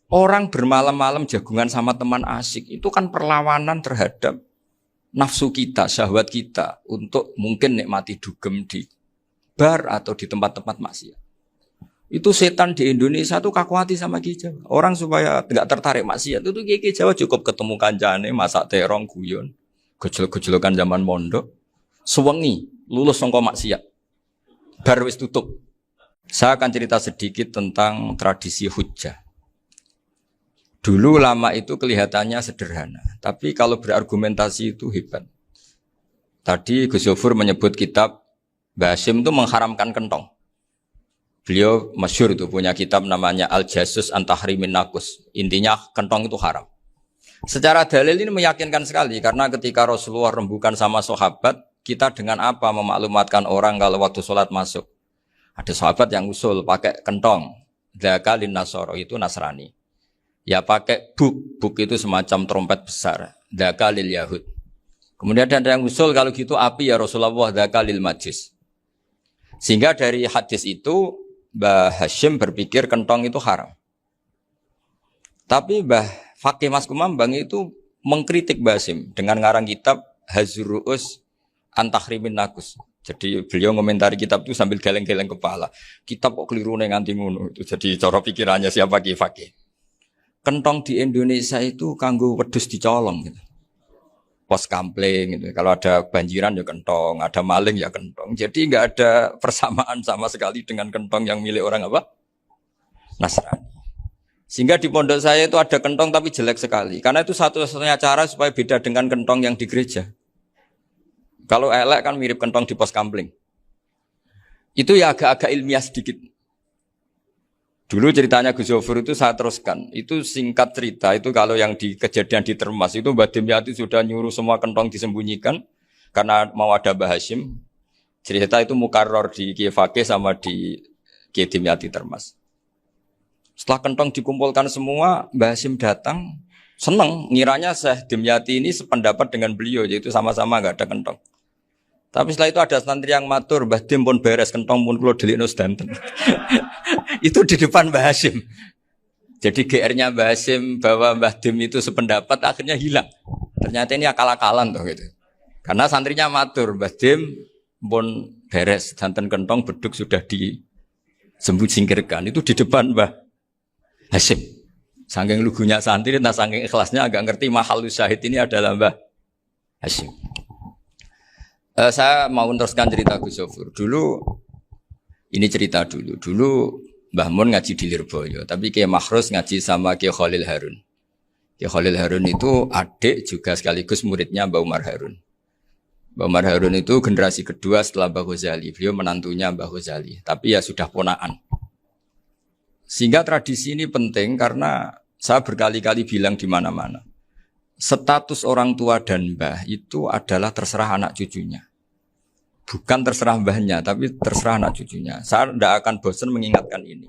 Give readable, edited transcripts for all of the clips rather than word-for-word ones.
Orang bermalam-malam jagungan sama teman asik itu kan perlawanan terhadap nafsu kita, syahwat kita untuk mungkin nikmati dugem di bar atau di tempat-tempat maksiat. Itu setan di Indonesia tuh kakuati sama Ki Jawa. Orang supaya tidak tertarik maksiat itu Ki Jawa cukup ketemu kancane masak terong guyon, gejol-gejolokan zaman mondok, sewengi lulus sangka maksiat. Bar wis tutup. Saya akan cerita sedikit tentang tradisi hujjah. Dulu lama itu kelihatannya sederhana, tapi kalau berargumentasi itu hebat. Tadi Gus Yofur menyebut kitab Mbah Hasyim itu mengharamkan kentong. Beliau masyhur itu punya kitab namanya Al-Jasus an Tahrimin Nakus. Intinya kentong itu haram. Secara dalil ini meyakinkan sekali karena ketika Rasulullah rembukan sama sahabat, kita dengan apa memaklumatkan orang kalau waktu sholat masuk. Ada sahabat yang usul pakai kentong. Dzaka lin nasara itu Nasrani. Ya pakai buk itu semacam trompet besar. Dzaka lil Yahud. Kemudian ada yang usul kalau gitu api ya Rasulullah dzaka lil Majus. Sehingga dari hadis itu Mbah Hasyim berpikir kentong itu haram. Tapi Mbah Fakih Mas Kumambang itu mengkritik Mbah Hasyim dengan ngarang kitab Hazruus an Tahrimin Nakus. Jadi beliau komentari kitab itu sambil geleng-geleng kepala. Kitab kok keliru nganti ngono itu. Jadi cara pikirannya siapa Ki Fakih. Kentong di Indonesia itu kanggo wedhus dicolong gitu. Pos kampling gitu. Kalau ada banjiran ya kentong, ada maling ya kentong. Jadi enggak ada persamaan sama sekali dengan kentong yang milik orang apa? Nasrani. Sehingga di pondok saya itu ada kentong tapi jelek sekali. Karena itu satu-satunya cara supaya beda dengan kentong yang di gereja. Kalau elek kan mirip kentong di pos kampling. Itu ya agak-agak ilmiah sedikit. Dulu ceritanya Gus Yofur itu saya teruskan. Itu singkat cerita, itu kalau yang di kejadian di Termas itu Mbah Dimyati sudah nyuruh semua kentong disembunyikan karena mau ada Mbah Hasyim. Cerita itu mukarrar di Kiai Fakih sama di Kiai Dimyati Termas. Setelah kentong dikumpulkan semua, Mbah Hasyim datang, senang, ngiranya Syekh Dimyati ini sependapat dengan beliau, yaitu sama-sama enggak ada kentong. Tapi setelah itu ada santri yang matur, Mbah Dim pun beres kentong pun kula delikno sedanten. Itu di depan Mbah Hasyim. Jadi GR-nya Mbah Hasyim bahwa Mbah Dim itu sependapat akhirnya hilang. Ternyata ini akal-akalan tuh gitu. Karena santrinya matur, Mbah Dim pun beres santen kentong beduk sudah disingkirkan. Itu di depan Mbah Hasyim. Saking lugunya santri, nah saking ikhlasnya agak ngerti mahalus syahid ini adalah Mbah Hasyim. Saya mau meneruskan cerita Gus Yofur. Dulu, ini cerita dulu. Dulu Mbah Mun ngaji di Lirboyo, tapi Kiai Makhrus ngaji sama Kiai Khalil Harun. Kiai Khalil Harun itu adik juga sekaligus muridnya Mbah Umar Harun. Mbah Umar Harun itu generasi kedua setelah Mbah Ghazali. Beliau menantunya Mbah Ghazali, tapi ya sudah ponaan. Sehingga tradisi ini penting karena saya berkali-kali bilang di mana-mana. Status orang tua dan mbah itu adalah terserah anak cucunya. Bukan terserah mbahnya, tapi terserah anak cucunya. Saya tidak akan bosan mengingatkan ini.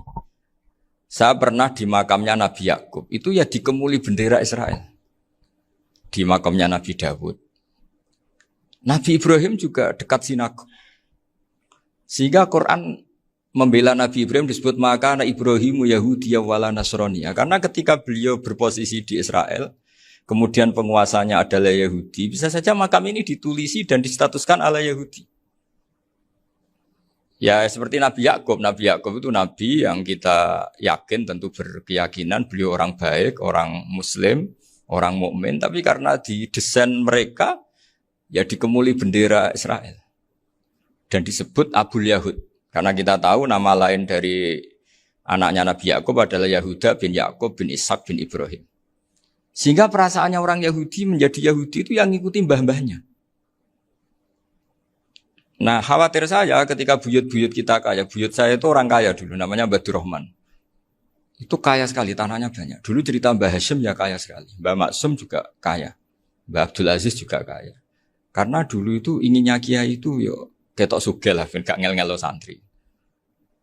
Saya pernah di makamnya Nabi Yakub, itu ya dikemuli bendera Israel. Di makamnya Nabi Dawud. Nabi Ibrahim juga dekat sinagog. Sehingga Quran membela Nabi Ibrahim disebut maka anak Ibrahimu Yahudiyya wala Nasraniyya. Karena ketika beliau berposisi di Israel, kemudian penguasanya adalah Yahudi, bisa saja makam ini ditulisi dan distatuskan ala Yahudi. Ya seperti Nabi Yakub. Nabi Yakub itu nabi yang kita yakin tentu berkeyakinan beliau orang baik, orang muslim, orang mukmin, tapi karena di desain mereka ya dikemuli bendera Israel. Dan disebut Abul Yahud. Karena kita tahu nama lain dari anaknya Nabi Yakub adalah Yahuda bin Yakub bin Ishak bin Ibrahim. Sehingga perasaannya orang Yahudi menjadi Yahudi itu yang ngikuti mbah-mbahnya. Nah khawatir saya ketika buyut-buyut kita kaya. Buyut saya itu orang kaya dulu, namanya Mbah Durrahman. Itu kaya sekali, tanahnya banyak. Dulu cerita Mbah Hasyim ya kaya sekali. Mbah Maksum juga kaya. Mbah Abdul Aziz juga kaya. Karena dulu itu inginnya kiai itu yo ketok sugih lah, gak ngel-ngelo santri.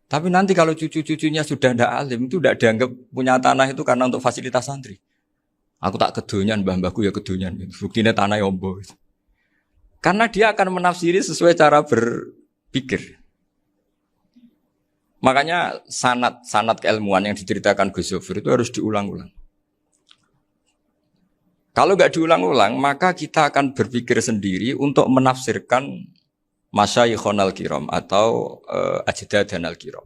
Tapi nanti kalau cucu-cucunya sudah ndak alim, itu ndak dianggap punya tanah itu karena untuk fasilitas santri. Aku tak kedonyan, mbah-mbahku ya kedonyan. Buktinya tanah yombo. Karena dia akan menafsiri sesuai cara berpikir. Makanya sanad keilmuan yang diceritakan Gus Zofir itu harus diulang-ulang. Kalau nggak diulang-ulang, maka kita akan berpikir sendiri untuk menafsirkan masyayikhon al-kiram atau ajdadan al-kiram.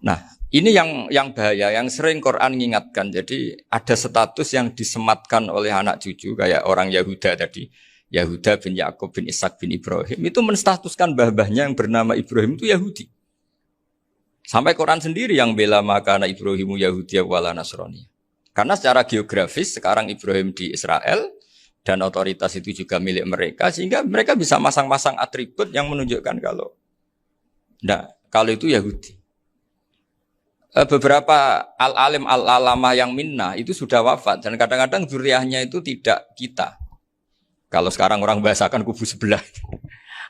Nah, ini yang bahaya, yang sering Quran mengingatkan. Jadi ada status yang disematkan oleh anak cucu kayak orang Yahuda tadi. Yahuda bin Yakub bin Ishak bin Ibrahim itu menstatuskan mbah-mbahnya yang bernama Ibrahim itu Yahudi. Sampai Quran sendiri yang bela maka anak Ibrahimu Yahudi wala Nasrani. Karena secara geografis sekarang Ibrahim di Israel dan otoritas itu juga milik mereka sehingga mereka bisa masang-masang atribut yang menunjukkan kalau itu Yahudi. Beberapa al-alim al-alamah yang minnah itu sudah wafat dan kadang-kadang zuriyahnya itu tidak kita. Kalau sekarang orang bahasakan kubu sebelah.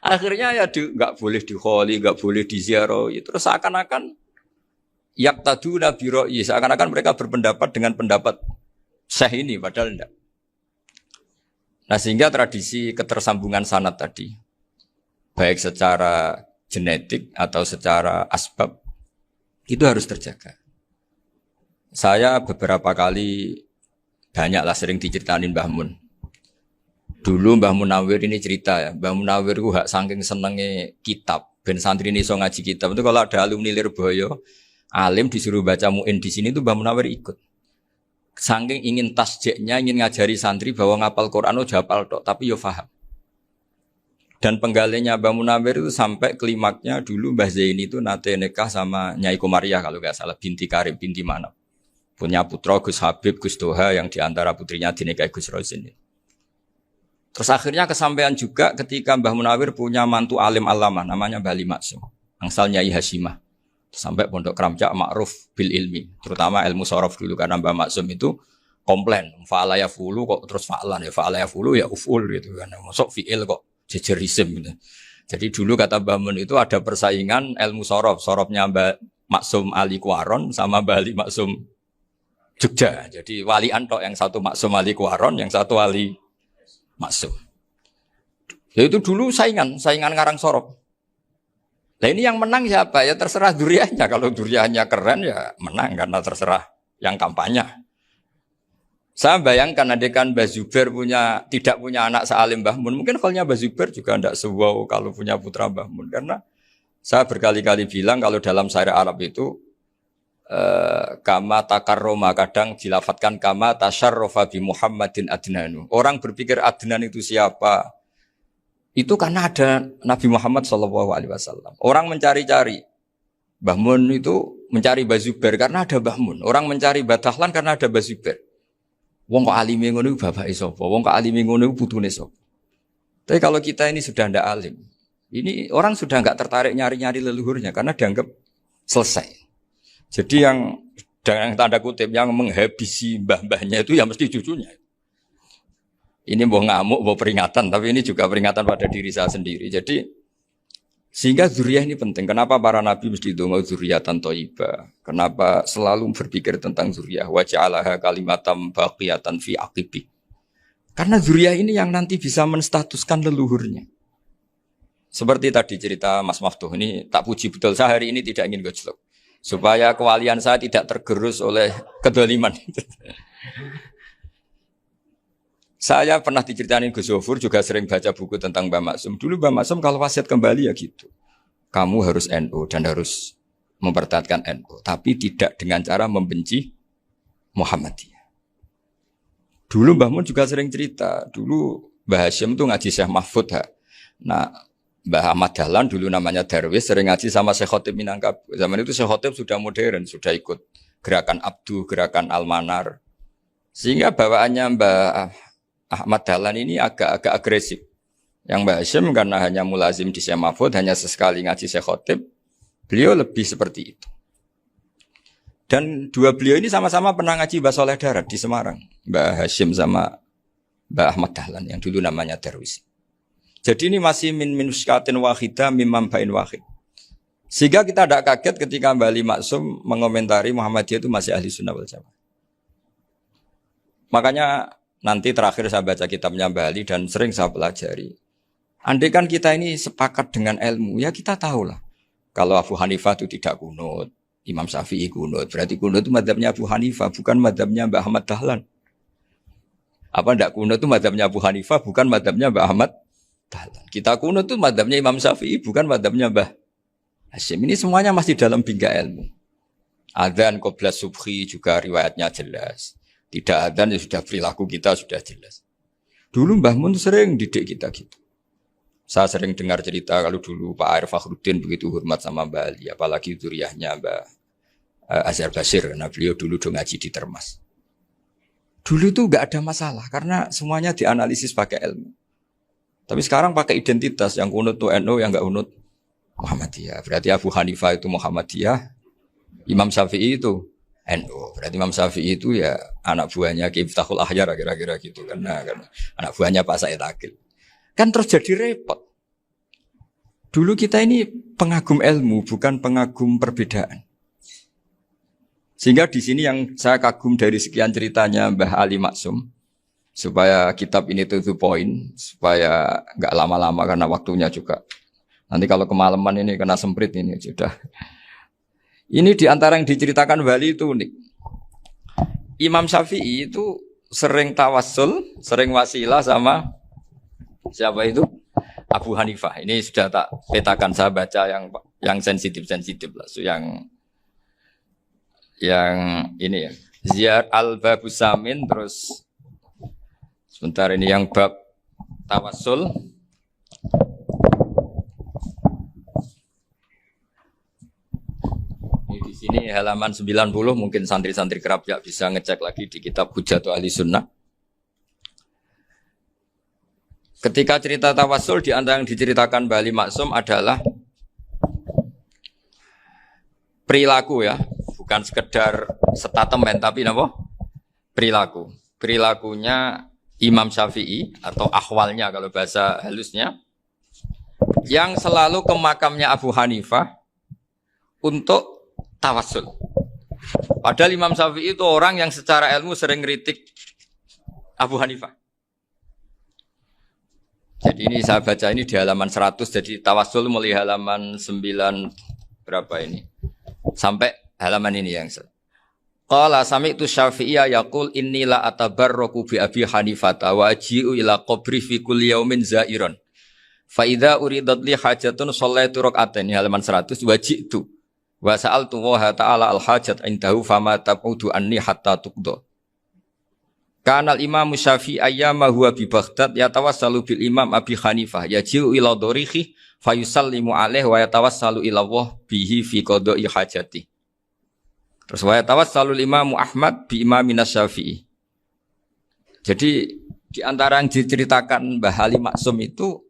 Akhirnya ya nggak boleh dikholi, nggak boleh diziarah. Terus seakan-akan yaktaduna bi ra'yi, seakan-akan mereka berpendapat dengan pendapat syekh ini padahal enggak. Nah, sehingga tradisi ketersambungan sanad tadi baik secara genetik atau secara asbab itu harus terjaga. Saya beberapa kali banyaklah sering diceritain Mbah Mun. Dulu Mbah Munawir ini cerita ya, Mbah Munawir itu saking senenge kitab, ben santri ini so ngaji kitab. Itu kalau ada alumni Lirboyo, alim disuruh baca muin di sini itu Mbah Munawir ikut. Saking ingin tasjeknya, ingin ngajari santri bahwa ngapal Quran itu hafal tok, tapi yo paham. Dan penggalinya Mbah Munawir itu sampai klimaknya dulu Mbah Zaini itu nate nikah sama Nyai Komariah kalau nggak salah, binti Karim, binti Manap. Punya putra Gus Habib, Gus Toha yang diantara putrinya dinikahi Gus Rozin. Terus akhirnya kesampaian juga ketika Mbah Munawir punya mantu alim alama namanya Mbah Ali Maksum, angsal Nyai Hasyimah. Sampai Pondok Kramjak makruf bil ilmi, terutama ilmu sorof dulu karena Mbah Maksum itu komplain, fa'ala ya fulu kok terus fa'lan ya fa'ala ya fulu ya uful gitu kan. Masuk fi'il kok jejer isim gitu. Jadi dulu kata Mbah Mun itu ada persaingan ilmu sorof, sorofnya Mbah Maksum Ali Kuaron sama Mbah Ali Maksum Jogja. Jadi wali antok yang satu Maksum Ali Kuaron, yang satu Ali Maksum. Ya itu dulu saingan ngarang sorop. Nah ini yang menang siapa? Ya terserah duriannya. Kalau duriannya keren ya menang karena terserah yang kampanye. Saya bayangkan adekan Mbah Zubair tidak punya anak sealim Mbah Mun. Mungkin kalau Mbah Zubair juga tidak sewow kalau punya putra Mbah Mun. Karena saya berkali-kali bilang kalau dalam syair Arab itu kama takarroma kadang dilafatkan kama tasyarrafa bi Muhammadin adnanu. Orang berpikir Adnan itu siapa? Itu karena ada Nabi Muhammad SAW. Orang mencari-cari Mbah Mun itu mencari Mbah Zubair karena ada Mbah Mun. Orang mencari Mbah Dahlan karena ada Mbah Zubair. Wong kok alime ngono iku bapake sapa? Wong kok alime ngono iku putune sapa? Tapi kalau kita ini sudah ndak alim, ini orang sudah nggak tertarik nyari-nyari leluhurnya karena dianggap selesai. Jadi yang tanda kutip yang menghabisi mbah-mbahnya itu ya mesti cucunya. Ini mau ngamuk, mau peringatan, tapi ini juga peringatan pada diri saya sendiri. Jadi sehingga zuriyah ini penting. Kenapa para nabi mesti donga zuriyatan thayyibah? Kenapa selalu berpikir tentang zuriyah? Wa ja'alaha kalimatam baqiyatan fi aqibi. Karena zuriyah ini yang nanti bisa menstatuskan leluhurnya. Seperti tadi cerita Mas Maftuh ini tak puji betul. Saya hari ini tidak ingin gojlok. Supaya kewalian saya tidak tergerus oleh kedoliman. Saya pernah diceritain Gus Zofur juga sering baca buku tentang Mbah Maksum. Dulu Mbah Maksum kalau wasiat kembali ya gitu. Kamu harus NU dan harus mempertahankan NU. Tapi tidak dengan cara membenci Muhammadiyah. Dulu Mbah Mun juga sering cerita. Dulu Mbah Hashim itu ngaji Syekh Mahfud. Nah, Mbah Ahmad Dahlan dulu namanya Darwis sering ngaji sama Syekh Khotib Minangkabau. Zaman itu Syekh Khotib sudah modern, sudah ikut gerakan Abdu, gerakan Almanar. Sehingga bawaannya Mbah Ahmad Dahlan ini agak agresif. Yang Mbah Hashim karena hanya mulazim di Syekh Mahfud, hanya sesekali ngaji Syekh Khotib, beliau lebih seperti itu. Dan dua beliau ini sama-sama pernah ngaji Mbah Soleh Darat di Semarang. Mbah Hashim sama Mbah Ahmad Dahlan yang dulu namanya Darwis. Jadi ini masih min muskatin wahidah mimam bain wahid. Sehingga kita tidak kaget ketika Mbah Ali Maksum mengomentari Muhammadiyah itu masih ahli sunnah wal jamaah. Makanya nanti terakhir saya baca kitabnya Mbah Ali dan sering saya pelajari. Andai kan kita ini sepakat dengan ilmu, ya kita tahulah Kalau Abu Hanifah itu tidak kunut, Imam Syafi'i kunut. Berarti kunut itu madzhabnya Abu Hanifah, bukan madzhabnya Mbah Ahmad Dahlan. Apa ndak kunut itu madzhabnya Abu Hanifah, bukan madzhabnya Mbah Ahmad Dahlan. Kita kunut itu madzhabnya Imam Syafi'i, bukan madzhabnya Mbah Hasyim. Ini semuanya masih dalam bingkai ilmu. Adzan qabla subhi juga riwayatnya jelas. Tidak adzan ya sudah perilaku kita sudah jelas. Dulu Mbah Mun sering didik kita gitu. Saya sering dengar cerita kalau dulu Pak Arif Fakhruddin begitu hormat sama Mbah Ali, apalagi zuriyahnya Mbah Azhar Basir, karena beliau dulu do ngaji di Termas. Dulu itu enggak ada masalah karena semuanya dianalisis pakai ilmu. Tapi sekarang pakai identitas, yang kunut itu NU, yang enggak kunut Muhammadiyah. Berarti Abu Hanifah itu Muhammadiyah, Imam Syafi'i itu NU. Berarti Imam Syafi'i itu ya anak buahnya Ki Miftahul Ahyar kira-kira gitu kan anak buahnya Pak Said Akil. Kan terus jadi repot. Dulu kita ini pengagum ilmu, bukan pengagum perbedaan. Sehingga di sini yang saya kagum dari sekian ceritanya Mbah Ali Maksum, supaya kitab ini to the point, supaya nggak lama-lama karena waktunya juga. Nanti kalau kemalaman ini kena semprit ini sudah. Ini diantara yang diceritakan Bali itu unik. Imam Syafi'i itu sering tawassul, sering wasilah sama siapa itu? Abu Hanifah. Ini sudah tak petakan, saya baca yang sensitif lah. So, yang ini ya. Ziyar al-Babus Samin, terus sebentar ini yang bab tawassul. Ini di sini halaman 90, mungkin santri-santri kerap ya bisa ngecek lagi di kitab Hujatul Ahli Sunnah. Ketika cerita tawassul, di antara yang diceritakan Mbah Ali Maksum adalah perilaku ya, bukan sekedar statement tapi apa? Perilaku. Perilakunya Imam Syafi'i atau ahwalnya kalau bahasa halusnya, yang selalu ke makamnya Abu Hanifah untuk tawassul. Padahal Imam Syafi'i itu orang yang secara ilmu sering kritik Abu Hanifah. Jadi ini saya baca ini di halaman 100, jadi tawassul mulai halaman 9 berapa ini? Sampai halaman ini yang Qala sami'tu Syafi'iyya yaqul inni la atabarraku bi Abi Hanifah wa aji'u ila qabri fi kulli yaumin za'iran. Fa idza uridat li hajatun shallaitu rak'atain, halaman 100, waji'tu wa sa'altu wa ta'ala al hajat indahu fama tab'udu anni hatta tuqda. Kanal Imam Syafi'i ayyama huwa bi Baghdad yatawassalu bil Imam Abi Hanifah yaji'u ila dorihi fayusallimu alaihi wa yatawassalu ila Allah bihi fi qada'i hajati. Terus wa yatawassalu Imam Ahmad bi Imamina Syafi'i. Jadi di antara yang diceritakan Mbah Ali Maksum itu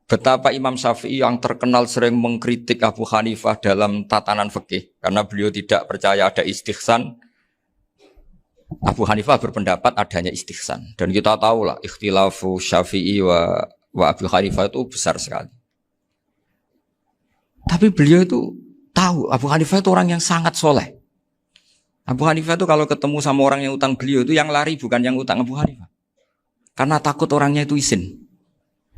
betapa Imam Syafi'i yang terkenal sering mengkritik Abu Hanifah dalam tatanan fikih karena beliau tidak percaya ada istihsan. Abu Hanifah berpendapat adanya istihsan, dan kita tahu lah ikhtilafu Syafi'i wa Abu Hanifah itu besar sekali. Tapi beliau itu tahu Abu Hanifah itu orang yang sangat soleh. Abu Hanifah itu kalau ketemu sama orang yang utang beliau itu yang lari bukan yang utang Abu Hanifah, karena takut orangnya itu izin.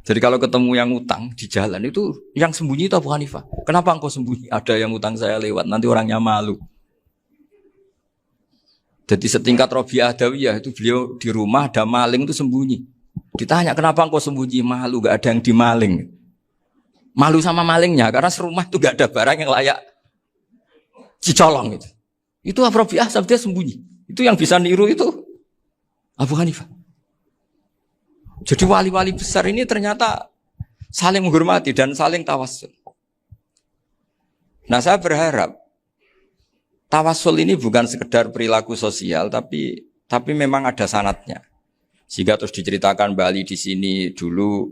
Jadi kalau ketemu yang utang di jalan itu yang sembunyi itu Abu Hanifah. Kenapa engkau sembunyi? Ada yang utang saya lewat, nanti orangnya malu. Jadi setingkat Robi'ah Adawiyah itu beliau di rumah ada maling itu sembunyi. Ditanya kenapa engkau sembunyi? Malu, gak ada yang dimaling. Malu sama malingnya karena serumah itu gak ada barang yang layak dicolong itu. Itu Robi'ah sabda sembunyi. Itu yang bisa niru itu Abu Hanifah. Jadi wali-wali besar ini ternyata saling menghormati dan saling tawassul. Nah saya berharap tawassul ini bukan sekedar perilaku sosial, tapi memang ada sanadnya. Sehingga terus diceritakan Bali di sini dulu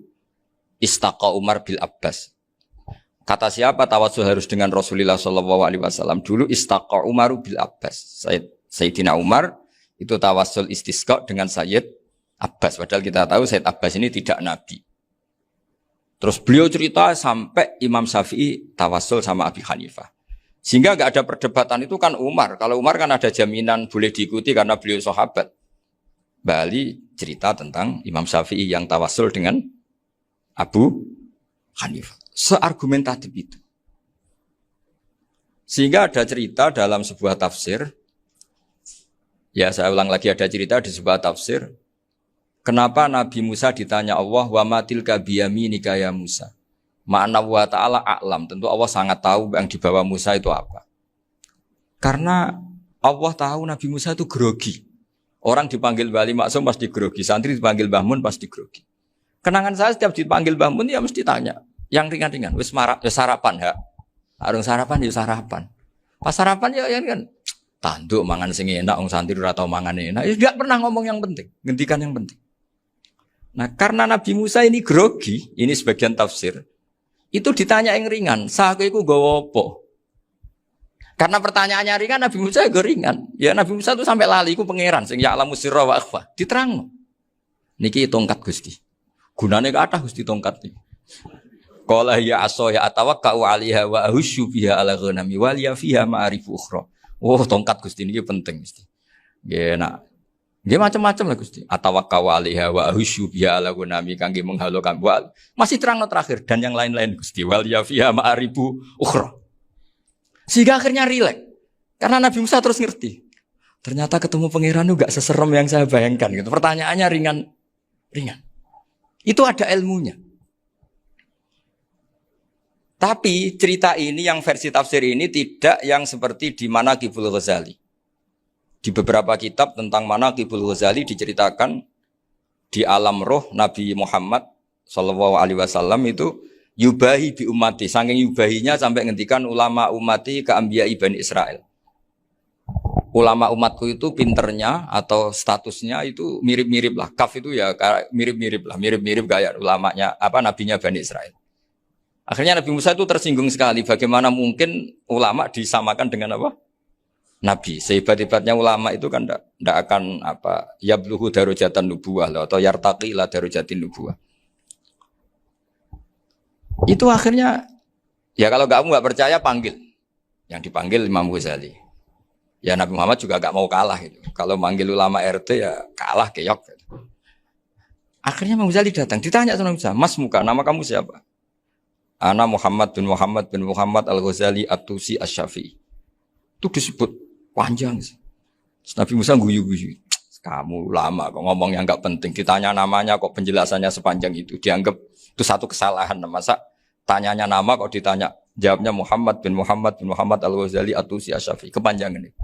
istaqa Umar bil Abbas. Kata siapa tawassul harus dengan Rasulullah SAW? Dulu istaqa Umar bil Abbas. Sayyidina Umar itu tawassul istisqa dengan Sayyid Abbas. Padahal kita tahu Sayyid Abbas ini tidak nabi. Terus beliau cerita sampai Imam Syafi'i tawassul sama Abi Hanifah. Sehingga nggak ada perdebatan itu kan Umar. Kalau Umar kan ada jaminan boleh diikuti karena beliau sahabat. Bali cerita tentang Imam Syafi'i yang tawassul dengan Abu Hanifah. Seargumentatif itu. Sehingga ada cerita dalam sebuah tafsir, ya saya ulang lagi, ada cerita di sebuah tafsir, kenapa Nabi Musa ditanya Allah, wa matilka biyaminika ya Musa. Ma'ana wa ta'ala a'lam, tentu Allah sangat tahu yang dibawa Musa itu apa. Karena Allah tahu Nabi Musa itu grogi. Orang dipanggil Wali Maksum pasti grogi, santri dipanggil Mbah Mun pasti grogi. Kenangan saya setiap dipanggil Mbah Mun ya mesti tanya, yang ringan-ringan, wis sarapan ya. Arung sarapan ya sarapan. Pas sarapan ya kan tanduk mangan sing enak, wong santri ora tau mangan enak. Ya enggak pernah ngomong yang penting, ngendikan yang penting. Nah, karena Nabi Musa ini grogi, ini sebagian tafsir. Itu ditanya yang ringan, saku iku nggawa apa? Karena pertanyaannya ringan, Nabi Musa juga ringan. Ya Nabi Musa itu sampai lali, iku pangeran sing ya'lamu sirra wa akhfa. Diterangno. Niki tongkat Gusti. Gunane kathah Gusti tongkat iki. Qala ya aso ya atawakkau 'alaiha wa ahusyu biha 'ala ghanami wal ya fiha ma'arifu ukhra. Oh, tongkat Gusti niki penting mesti. Nggih nak. Nggih macam-macam lah Gusti. Atawakkau 'alaiha wa ahusyu biha 'ala ghanami kangge menghalo kambal. Masih terangno terakhir dan yang lain-lain Gusti. Wal ya fiha ma'arifu ukhra. Sehingga akhirnya rileks. Karena Nabi Musa terus ngerti. Ternyata ketemu pangeran itu gak seserem yang saya bayangkan gitu. Pertanyaannya ringan. Itu ada ilmunya. Tapi cerita ini yang versi tafsir ini tidak yang seperti di Manaqibul Ghazali. Di beberapa kitab tentang Manaqibul Ghazali diceritakan di alam roh Nabi Muhammad sallallahu alaihi wasallam itu yubahi bi ummati, saking yubahinya sampai ngendikan ulama ummati ke anbiya'i Bani Israel. Ulama umatku itu pinternya atau statusnya itu mirip-mirip lah. Kaf itu ya mirip-mirip lah, mirip-mirip kayak ulamanya nabinya Bani Israel. Akhirnya Nabi Musa itu tersinggung sekali, bagaimana mungkin ulama disamakan dengan apa? Nabi. Sehebat-hebatnya ulama itu kan tidak akan yabluhu darajatan nubuwah atau yartaqi ila darajatin nubuwah. Itu akhirnya, ya kalau kamu nggak percaya panggil. Yang dipanggil Imam Ghazali. Ya Nabi Muhammad juga nggak mau kalah itu. Kalau manggil ulama RT ya kalah keok. Gitu. Akhirnya Imam Ghazali datang, ditanya sama Musa, Mas Muka, nama kamu siapa? Ana Muhammad bin Muhammad Al-Ghazali At-Tusi Asy-Syafi'i. Itu disebut panjang. Nabi Musa guyu-guyu. Kamu ulama kok ngomong yang nggak penting. Ditanya namanya kok penjelasannya sepanjang itu. Dianggap itu satu kesalahan. Masa tanyanya nama kok ditanya jawabnya Muhammad bin Muhammad Al-Ghazali At-Tusi Asy-Syafi'i. Kepanjangan itu.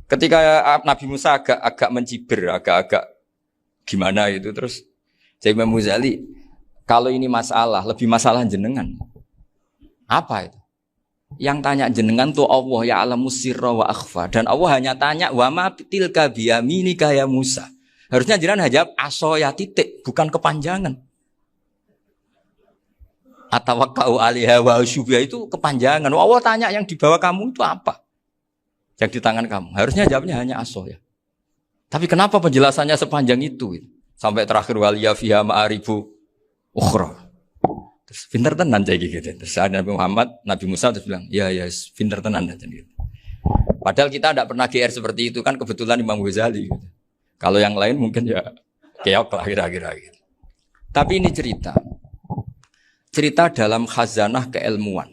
Ketika Nabi Musa agak mencibir, agak gimana itu terus saya Imam Ghazali, kalau ini masalah, lebih masalah jenengan. Apa itu? Yang tanya jenengan tuh Allah ya alamu sirra wa akhfa, dan Allah hanya tanya wa ma tilka biyaminika ya Musa. Harusnya jenengan jawab aso ya titik, bukan kepanjangan. Atawakkau 'alaiha wa syubha itu kepanjangan. Allah tanya yang di bawah kamu itu apa? Yang di tangan kamu. Harusnya jawabnya hanya aso ya. Tapi kenapa penjelasannya sepanjang itu? Sampai terakhir waliya fiha ma'arifu ukhra. Terus pinter tenan jadi gitu. Terus ada Nabi Musa terus bilang, ya pinter tenan aja gitu. Padahal kita tidak pernah GR seperti itu kan, kebetulan Imam Ghazali gitu. Kalau yang lain mungkin ya keok lah kira-kira gitu. Tapi ini cerita dalam khazanah keilmuan.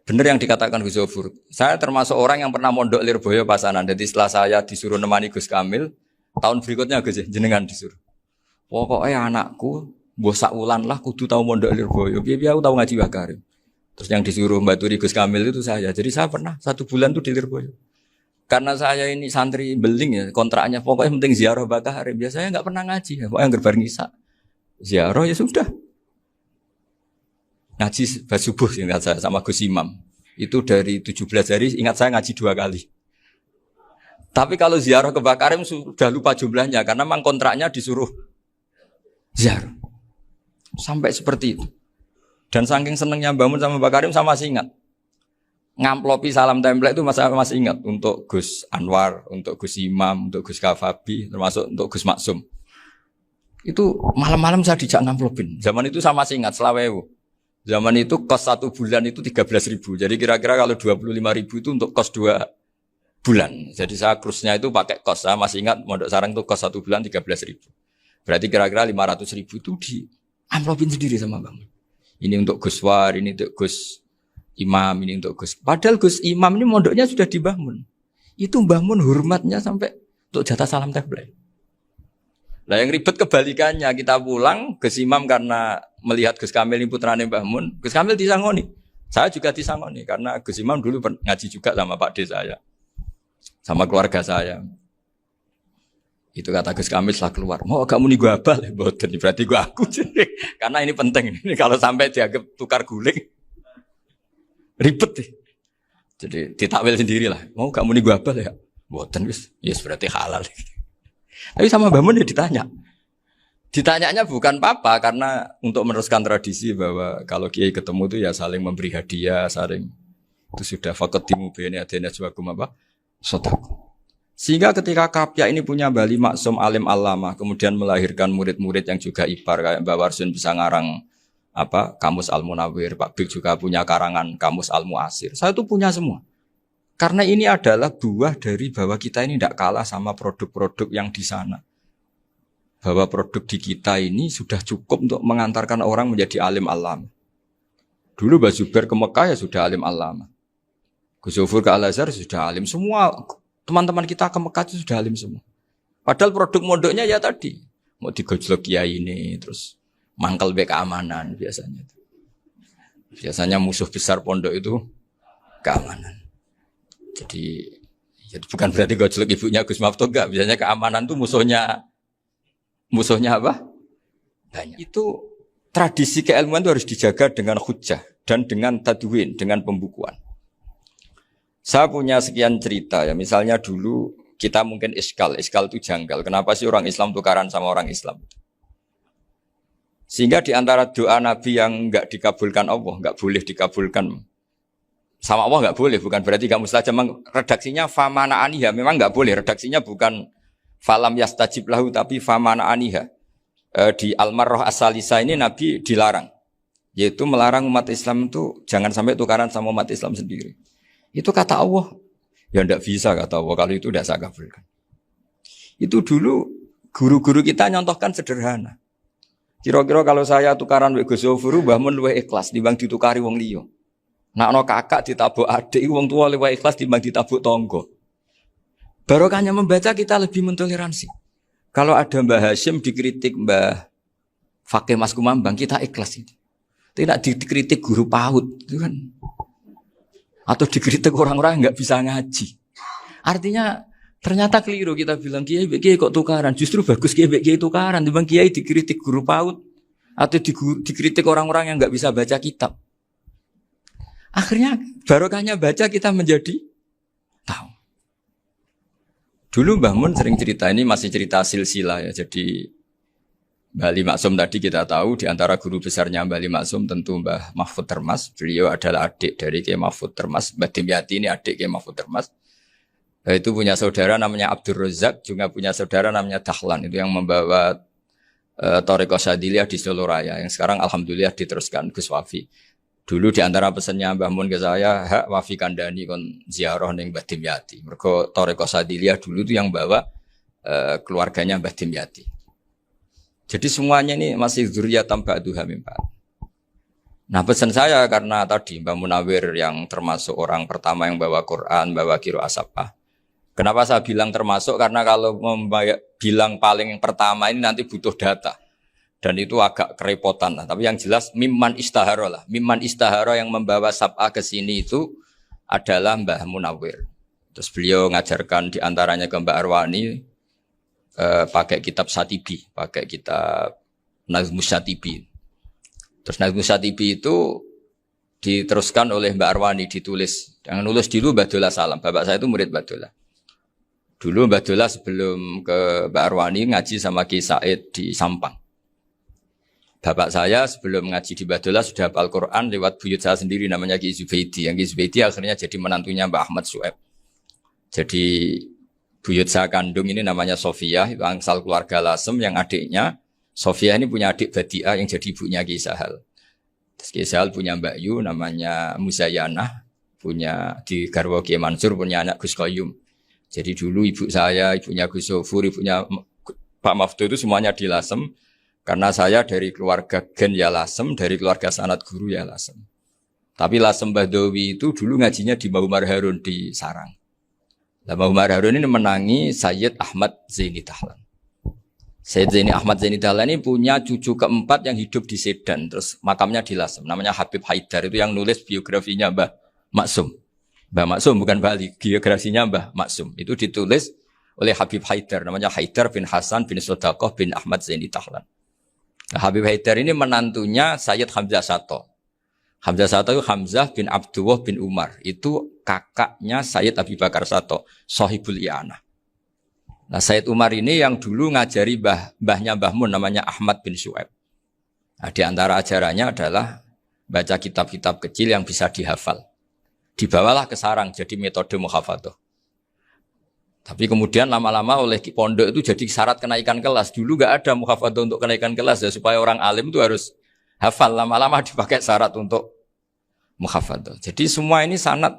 Benar yang dikatakan Gus Zofur. Saya termasuk orang yang pernah mondok Lirboyo Pasanan. Jadi setelah saya disuruh nemani Gus Kamil, tahun berikutnya Gus jenengan disuruh. Pokoknya anakku bosak ulan lah kudu tahu mondok Lirboyo. Biar aku tahu ngaji Wakarim. Terus yang disuruh Mbaturi Gus Kamil itu saya. Jadi saya pernah 1 bulan tuh di Lirboyo. Karena saya ini santri beling ya, kontraknya pokoknya penting ziarah Bakarim. Biasanya nggak pernah ngaji. Pokoknya gerbar ngisa. Ziarah ya sudah. Ngaji subuh ingat saya sama Gus Imam. Itu dari 17 hari ingat saya ngaji 2 kali. Tapi kalau ziarah ke Bakarim sudah lupa jumlahnya karena memang kontraknya disuruh ziarah. Sampai seperti itu. Dan saking senengnya bangun sama Bakarim saya masih ingat. Ngamplopi salam template itu masih ingat untuk Gus Anwar, untuk Gus Imam, untuk Gus Kafabi, termasuk untuk Gus Maksum. Itu malam-malam saya dijak ngamplopin. Zaman itu saya masih ingat selawewu. Zaman itu kos 1 bulan itu 13.000. Jadi kira-kira kalau 25.000 itu untuk kos 2 bulan. Jadi saya krusnya itu pakai kos. Saya masih ingat Mondok Sarang itu kos 1 bulan 13.000. Berarti kira-kira 500.000 itu di amplopin sendiri sama Bang. Ini untuk Gus War, ini untuk Gus imam ini untuk Gus. Padahal Gus Imam ini mondoknya sudah di Mbah Mun. Itu Mbah Mun hormatnya sampai untuk jatah salam tabligh. Nah yang ribet kebalikannya, kita pulang Gus Imam karena melihat Gus Kamil ini putrane Mbah Mun, Gus Kamil disangoni. Saya juga disangoni karena Gus Imam dulu ngaji juga sama Pak D saya. Sama keluarga saya. Itu kata Gus Kamil setelah keluar, mau agak muni gua abal, boten berarti gua aku. Karena ini penting. Ini kalau sampai dianggap tukar guling, ribet deh. Jadi ditakwil sendiri lah. Mau gak muni gua abal ya? Boten wis, yes berarti halal. Tapi sama Mbah Mun ya ditanya. Ditanyanya bukan apa karena untuk meneruskan tradisi bahwa kalau kiai ketemu itu ya saling memberi hadiah, saling itu sudah faqaddimu baina adana jawakum apa? Sedekah. Sehingga ketika Kapya ini punya Bali Maksum alim alama, kemudian melahirkan murid-murid yang juga ipar kayak Mbak Warsun bisa ngarang apa Kamus Al-Munawwir, Pak Bik juga punya karangan Kamus Al-Mu'asir. Saya itu punya semua. Karena ini adalah buah dari bahwa kita ini tidak kalah sama produk-produk yang di sana. Bahwa produk di kita ini sudah cukup untuk mengantarkan orang menjadi alim alama. Dulu Mbak Zubair ke Mekah ya sudah alim alama. Gus Zufur ke Al-Azhar sudah alim semua. Teman-teman kita ke Mekah itu sudah alim semua. Padahal produk mondoknya ya tadi. Mau digojlok kiai ini, terus mangkel be keamanan biasanya. Biasanya musuh besar pondok itu keamanan. Jadi bukan berarti gojlok ibunya Gus Maftuh enggak. Biasanya keamanan itu musuhnya apa? Banyak. Itu tradisi keilmuan itu harus dijaga dengan hujjah dan dengan tadwin, dengan pembukuan. Saya punya sekian cerita ya, misalnya dulu kita mungkin iskal itu janggal. Kenapa sih orang Islam tukaran sama orang Islam? Sehingga di antara doa Nabi yang enggak dikabulkan Allah, enggak boleh dikabulkan sama Allah enggak boleh, bukan berarti enggak mustajab. Redaksinya famana aniha, memang enggak boleh. Redaksinya bukan falam yastajib lahu tapi famana aniha. Di Al-Marrah As-Salisa ini Nabi dilarang, yaitu melarang umat Islam itu jangan sampai tukaran sama umat Islam sendiri. Itu kata Allah, ya tidak bisa kata Allah, kalau itu tidak saya kabulkan. Itu dulu guru-guru kita nyontohkan sederhana. Kira-kira kalau saya tukaran wek Gus Zofuru, Mbah Mun luwih ikhlas dibanding ditukari wong liya. Nak ana kakak ditabuk adik, wong tua luwih ikhlas dibanding ditabuk tangga. Barokahnya membaca kita lebih mentoleransi. Kalau ada Mbah Hashim dikritik Mbah Fakih Mas Kumambang, kita ikhlas itu. Tidak dikritik guru PAUD, itu kan. Atau dikritik orang-orang yang nggak bisa ngaji. Artinya ternyata keliru kita bilang kiai kok tukaran. Justru bagus kiai tukaran. Dibanding kiai dikritik guru PAUD atau dikritik orang-orang yang nggak bisa baca kitab. Akhirnya barokahnya baca kita menjadi tahu. Dulu Mbah Mun sering cerita, ini masih cerita silsilah ya. Jadi Bali Maksum tadi kita tahu di antara guru besarnya Bali Maksum tentu Mbah Mahfud Termas. Beliau adalah adik dari Kiai Mahfud Termas. Mbah Dimyati ini adik Kiai Mahfud Termas. Itu punya saudara namanya Abdur Razak, juga punya saudara namanya Dahlan. Itu yang membawa Thariqah Syadziliyah di Solo Raya. Yang sekarang alhamdulillah diteruskan Gus Wafi. Dulu di antara pesannya Mbah Mun ke saya, hak Wafi Kandani kon ziarah ning Mbah Dimyati. Mergo Thariqah Syadziliyah dulu itu yang bawa keluarganya Mbah Dimyati. Jadi semuanya ini masih dzurriyyatan ba'duha min ba'd. Nah pesan saya karena tadi Mbah Munawwir yang termasuk orang pertama yang bawa Quran, bawa qiraah sab'ah. Kenapa saya bilang termasuk? Karena kalau bilang paling pertama ini nanti butuh data. Dan itu agak kerepotan lah. Tapi yang jelas mimman istahara lah. Mimman istahara yang membawa sab'ah ke sini itu adalah Mbah Munawwir. Terus beliau ngajarkan diantaranya ke Mbak Arwani, pakai kitab Satibi, pakai kitab Nazmus Satibi. Terus Nazmus Satibi itu diteruskan oleh Mbak Arwani, ditulis. Yang nulis dulu Mbak Dola Salam. Bapak saya itu murid Mbak Dola. Dulu Mbak Dola sebelum ke Mbak Arwani ngaji sama Ki Said di Sampang. Bapak saya sebelum ngaji di Mbak Dola sudah hafal Quran lewat buyut saya sendiri namanya Ki Zubaidi. Yang Ki Zubaidi akhirnya jadi menantunya Mbak Ahmad Su'eb. Jadi buyut saya kandung ini namanya Sofia, itu angsal keluarga Lasem yang adiknya. Sofia ini punya adik Badi'ah yang jadi ibunya Ki Sahal. Terus Ki Sahal punya Mbak Yu namanya Muzayanah, punya di Garwa Ki Mansur punya anak Gus Qayyum. Jadi dulu ibu saya, ibunya Gus Zofur, ibunya Pak Maftuh itu semuanya di Lasem. Karena saya dari keluarga Gen ya Lasem, dari keluarga sanad guru ya Lasem. Tapi Lasem Bahdawi itu dulu ngajinya di Mbah Umar Harun di Sarang. Nah, Mbah Umar Harun ini menangi Sayyid Ahmad Zaini Dahlan. Sayyid Zaini Ahmad Zaini Dahlan ini punya cucu keempat yang hidup di Sedan. Terus makamnya di Lasem. Namanya Habib Haidar. Itu yang nulis biografinya Mbah Maksum. Mbah Maksum bukan Bali. Biografinya Mbah Maksum. Itu ditulis oleh Habib Haidar. Namanya Haidar bin Hasan bin Sodaqoh bin Ahmad Zaini Dahlan. Nah, Habib Haidar ini menantunya Sayyid Hamzah Sato. Hamzah Sato itu Hamzah bin Abdullah bin Umar. Itu kakaknya Sayyid Abi Bakar Sato, Sohibul I'anah. Nah, Sayyid Umar ini yang dulu ngajari mbahnya Mbah Mun namanya Ahmad bin Syuaib. Nah, di antara ajarannya adalah baca kitab-kitab kecil yang bisa dihafal. Dibawalah ke sarang jadi metode muhafadzah. Tapi kemudian lama-lama oleh pondok itu jadi syarat kenaikan kelas. Dulu gak ada muhafadzah untuk kenaikan kelas ya, supaya orang alim itu harus hafal. Lama-lama dipakai syarat untuk muhafadzah. Jadi semua ini sanad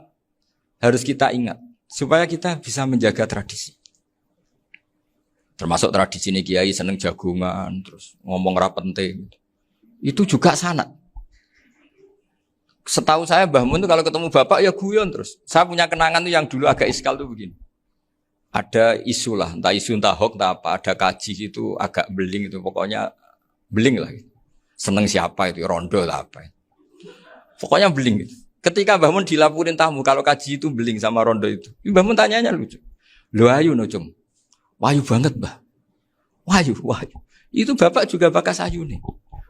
harus kita ingat supaya kita bisa menjaga tradisi. Termasuk tradisi ini kiai seneng jagungan, terus ngomong ra penting. Itu juga sanad. Setahu saya Mbah Mun itu kalau ketemu bapak ya guyon terus. Saya punya kenangan tuh yang dulu agak iskal tuh begini. Ada isu lah, entah isu entah hoax entah apa, ada kaji itu agak beling itu, pokoknya beling lah. Seneng siapa itu, rondo lah apa. Pokoknya beling gitu. Ketika Mbah Mun dilaporin tamu kalau kaji itu beling sama rondo itu. Mbah Mun tanyanya lucu. Lho ayu no cum. Wahyu banget, Mbah. Wahyu. Itu bapak juga bakas ayu nih.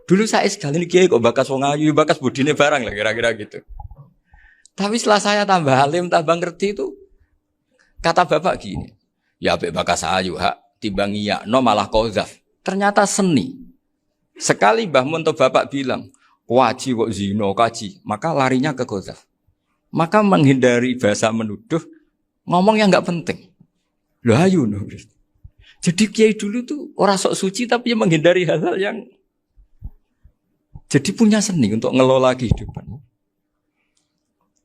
Dulu saya sekali ini kiai kok bakas wong ayu, bakas budine barang lah kira-kira gitu. Tapi setelah saya tambah alim, tambah ngerti itu kata bapak gini. Ya apik bakas ayu hak timbang iya no malah qadzaf. Ternyata seni. Sekali Mbah Mun atau bapak bilang, "Waji kok zina kaji," maka larinya ke qadzaf. Maka menghindari bahasa menuduh, ngomong yang enggak penting. Lho ayu no. Jadi kiai dulu tuh orang sok suci tapi menghindari hal-hal yang jadi punya seni untuk ngelola kehidupan.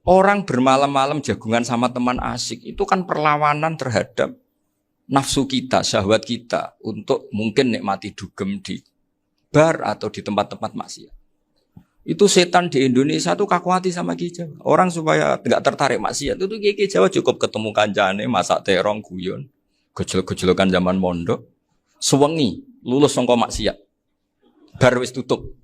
Orang bermalam-malam jagungan sama teman asik itu kan perlawanan terhadap nafsu kita, syahwat kita untuk mungkin nikmati dugem di bar atau di tempat-tempat maksiat. Itu setan di Indonesia tuh kakuati sama Ki Jawa. Orang supaya tidak tertarik maksiat itu Ki Jawa cukup ketemu kancane masak terong guyon, gejol-gejolokan zaman mondok, sewengi lulus sangka maksiat. Bar wis tutup.